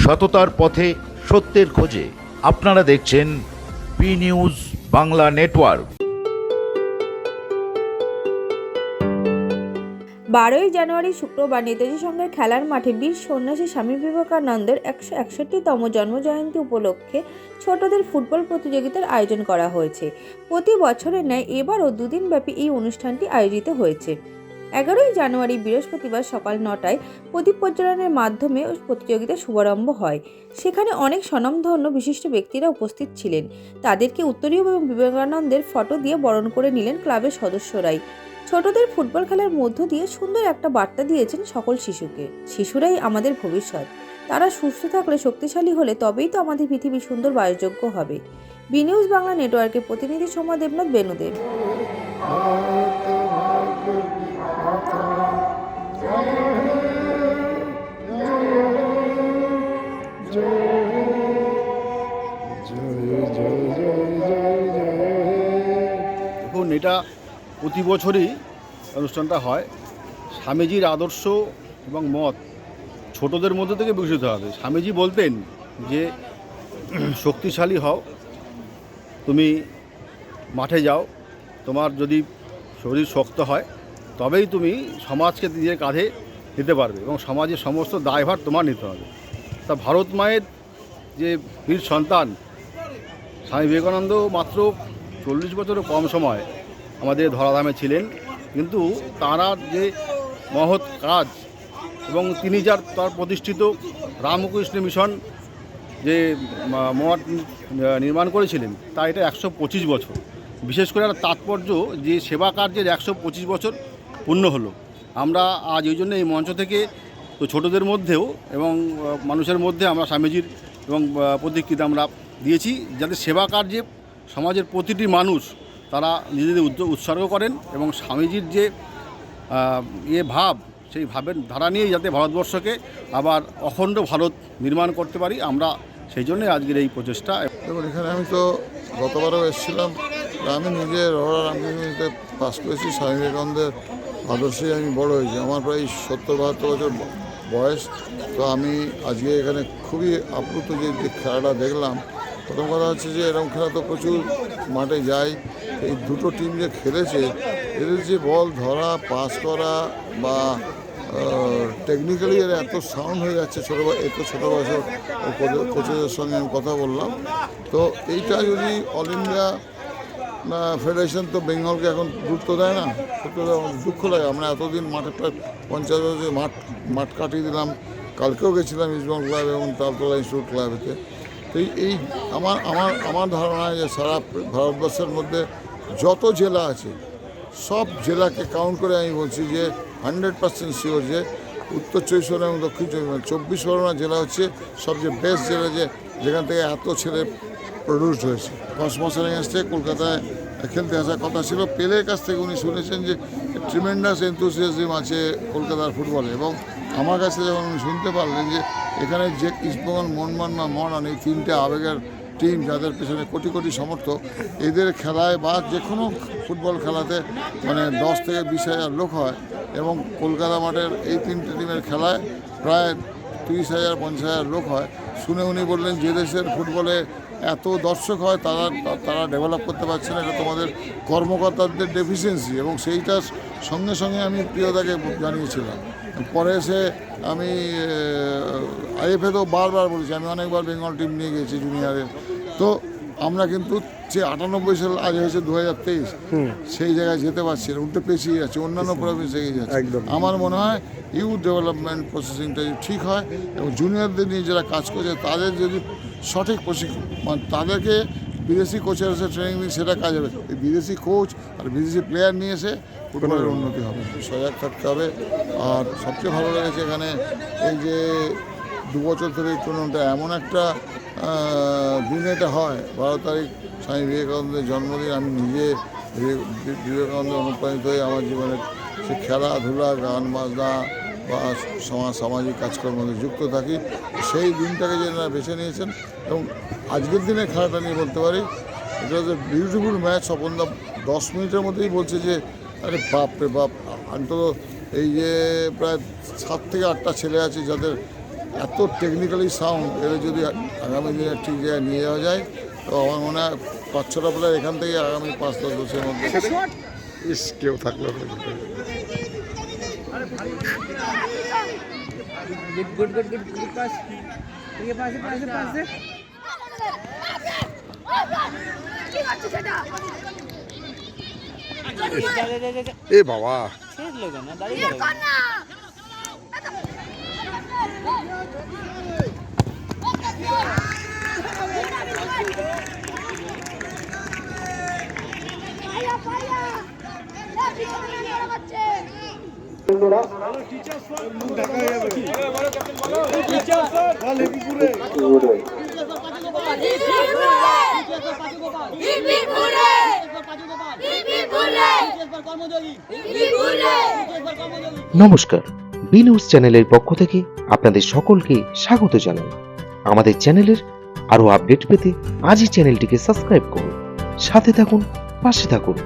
সততার পথে সত্যের খোঁজে। আপনারা দেখছেন বি নিউজ বাংলা নেটওয়ার্ক। 12ই জানুয়ারি শুক্রবার নেতাজি সংঘের খেলার মাঠে বীর সন্ন্যাসী স্বামী বিবেকানন্দের 161তম জন্মজয়ন্তী উপলক্ষে ছোটদের ফুটবল প্রতিযোগিতার আয়োজন করা হয়েছে। প্রতি বছরের ন্যায় এবারও দুদিনব্যাপী এই অনুষ্ঠানটি আয়োজিত হয়েছে। 11ই জানুয়ারি বৃহস্পতিবার সকাল 9টায় প্রদীপ প্রজ্বলনের মাধ্যমে প্রতিযোগিতার শুভারম্ভ হয়। সেখানে অনেক স্বনামধন্য বিশিষ্ট ব্যক্তিরা উপস্থিত ছিলেন। তাদেরকে উত্তরীয় এবং বিবেকানন্দের ফটো দিয়ে বরণ করে নিলেন ক্লাবের সদস্যরাই। ছোটদের ফুটবল খেলার মধ্য দিয়ে সুন্দর একটা বার্তা দিয়েছেন সকল শিশুকে। শিশুরাই আমাদের ভবিষ্যৎ। তারা সুস্থ থাকলে, শক্তিশালী হলে তবেই তো আমাদের পৃথিবী সুন্দর বাসযোগ্য হবে। বি নিউজ বাংলা নেটওয়ার্কের প্রতিনিধি সোমা দেবনাথ, বেনুদেব। দেখুন, এটা প্রতি বছরই অনুষ্ঠানটা হয়। স্বামীজির আদর্শ এবং মত ছোটদের মধ্যে থেকে বিকশিত হবে। স্বামীজি বলতেন যে শক্তিশালী হও, তুমি মাঠে যাও, তোমার যদি শরীর শক্ত হয় তবেই তুমি সমাজকে নিজের কাঁধে নিতে পারবে এবং সমাজের সমস্ত দায়ভার তোমার নিতে হবে। তা ভারত মায়ের যে বীর সন্তান স্বামী বিবেকানন্দ মাত্র 40 বছরও কম সময় আমাদের ধরাধামে ছিলেন, কিন্তু তাঁরা যে মহৎ কাজ এবং তিনি তার প্রতিষ্ঠিত রামকৃষ্ণ মিশন যে মঠ নির্মাণ করেছিলেন তা এটা 125 বছর। বিশেষ করে একটা তাৎপর্য যে সেবা কার্যের 125 বছর পূর্ণ হলো। আমরা আজ ওই জন্য এই মঞ্চ থেকে তো ছোটদের মধ্যেও এবং মানুষের মধ্যে আমরা স্বামীজির এবং প্রতিকৃতি আমরা দিয়েছি, যাতে সেবা কার্যে সমাজের প্রতিটি মানুষ তারা নিজেদের উৎসর্গ করেন এবং স্বামীজির যে ভাব, সেই ভাবের ধারা নিয়েই যাতে ভারতবর্ষকে আবার অখণ্ড ভারত নির্মাণ করতে পারি, আমরা সেই জন্যই আজকের এই প্রচেষ্টা। দেখুন, এখানে আমি তো গতবারও এসেছিলাম। আমি নিজে রামকৃষ্ণতে পাস করেছি, স্বামী বিবেকানন্দের আদর্শে আমি বড় হয়েছি। আমার প্রায় 70-72 বছর বয়স। তো আমি আজকে এখানে খুবই আপ্লুত যে খেলাটা দেখলাম। প্রথম কথা হচ্ছে যে এরকম খেলা তো প্রচুর মাঠে যায়। এই দুটো টিম যে খেলেছে, এদের যে বল ধরা, পাস করা বা টেকনিক্যালি এর এত সাউন্ড হয়ে যাচ্ছে ছোটো বয়সের কোচেদের সঙ্গে আমি কথা বললাম। তো এইটা যদি অল ইন্ডিয়া ফেডারেশন তো বেঙ্গলকে এখন গুরুত্ব দেয় না, সত্যি দুঃখ লাগে। আমরা এতদিন মাঠে প্রায় 50 বছর মাঠ কাটিয়ে দিলাম। কালকেও গেছিলাম ইস্টবেঙ্গল ক্লাব এবং তালতলা ইনস্টিটিউট ক্লাবেতে। তো এই আমার ধারণা যে সারা ভারতবর্ষের মধ্যে যত জেলা আছে সব জেলাকে কাউন্ট করে আমি বলছি যে 100% শিওর যে উত্তর 24 পরগনা এবং দক্ষিণ 24 পরগনা জেলা হচ্ছে সবচেয়ে বেস্ট জেলা, যেখান থেকে এত ছেলে প্রডিউসড হয়েছে। কসমসের এগেন্স্টে কলকাতায় খেলতে আসার কথা ছিল। পেলের কাছ থেকে উনি শুনেছেন যে ট্রিমেন্ডাস এনথুসিয়াজম আছে কলকাতার ফুটবলে, এবং আমার কাছে যখন উনি শুনতে পারলেন যে এখানে যে ইস্টবেঙ্গল, মোহনবাগান বা মডার্ন, এই তিনটে আবেগের টিম যাদের পেছনে কোটি কোটি সমর্থক, এদের খেলায় বা যে কোনো ফুটবল খেলাতে মানে 10 থেকে 20,000 লোক হয়, এবং কলকাতা মাঠের এই তিনটে টিমের খেলায় প্রায় 30,000-50,000 লোক হয়। শুনে উনি বললেন যে দেশের ফুটবলে এত দর্শক হয় তারা ডেভেলপ করতে পারছে না, এটা তোমাদের কর্মকর্তাদের ডেফিসিয়েন্সি। এবং সেইটার সঙ্গে সঙ্গে আমি প্রিয়তাকে জানিয়েছিলাম। পরে এসে আমি আইএফএতেও বারবার বলেছি, আমি অনেকবার বেঙ্গল টিম নিয়ে গেছি জুনিয়রের। তো আমরা কিন্তু যে 98 সাল আজ হয়েছে 2023, সেই জায়গায় যেতে পারছি না, উল্টে পেছিয়ে যাচ্ছে, অন্যান্য প্রভিন্স এগিয়ে যাচ্ছে। আমার মনে হয় ইউথ ডেভেলপমেন্ট প্রসেসিংটা যদি ঠিক হয় এবং জুনিয়রদের নিয়ে যারা কাজ করছে তাদের যদি সঠিক প্রশিক্ষণ, মানে তাদেরকে বিদেশি কোচের এসে ট্রেনিং দিন, সেটা কাজ হবে। এই বিদেশি কোচ আর বিদেশি প্লেয়ার নিয়ে এসে ফুটবলের উন্নতি হবে। সজাগ থাকতে হবে। আর সবচেয়ে ভালো লেগেছে এখানে এই যে 2 বছর ধরে এই টুর্নামেন্টটা এমন একটা দিন এটা হয়, 12 তারিখ স্বামী বিবেকানন্দের জন্মদিন। আমি নিজে বিবেকানন্দ অনুপ্রাণিত হয়ে আমার জীবনে সে খেলাধুলা, গান বাজনা বা সামাজিক কাজকর্মের মধ্যে যুক্ত থাকি। সেই দিনটাকে যে এনারা বেছে নিয়েছেন, এবং আজকের দিনে খেলাটা নিয়ে বলতে পারি এটা হচ্ছে বিউটিফুল ম্যাচ। স্বপনদা 10 মিনিটের মধ্যেই বলছে যে আরে বাপ রে বাপ, অন্তত এই যে প্রায় 7 থেকে 8টা ছেলে আছে যাদের এত টেকনিক্যালি সাউন্ড, এরা যদি আগামী দিনে ঠিক জায়গায় নিয়ে যাওয়া যায় তো আমার মনে হয় 5-6টা প্লেয়ার এখান থেকে আগামী 5-10 বছরের মধ্যে কেউ থাকলো না। এ বাবা নমস্কার, বি নিউজ চ্যানেলের পক্ষ থেকে আপনাদের সকলকে স্বাগত জানাই। আমাদের চ্যানেলের আরো আপডেট পেতে আজই চ্যানেলটিকে সাবস্ক্রাইব করুন, সাথে থাকুন, পাশে থাকুন।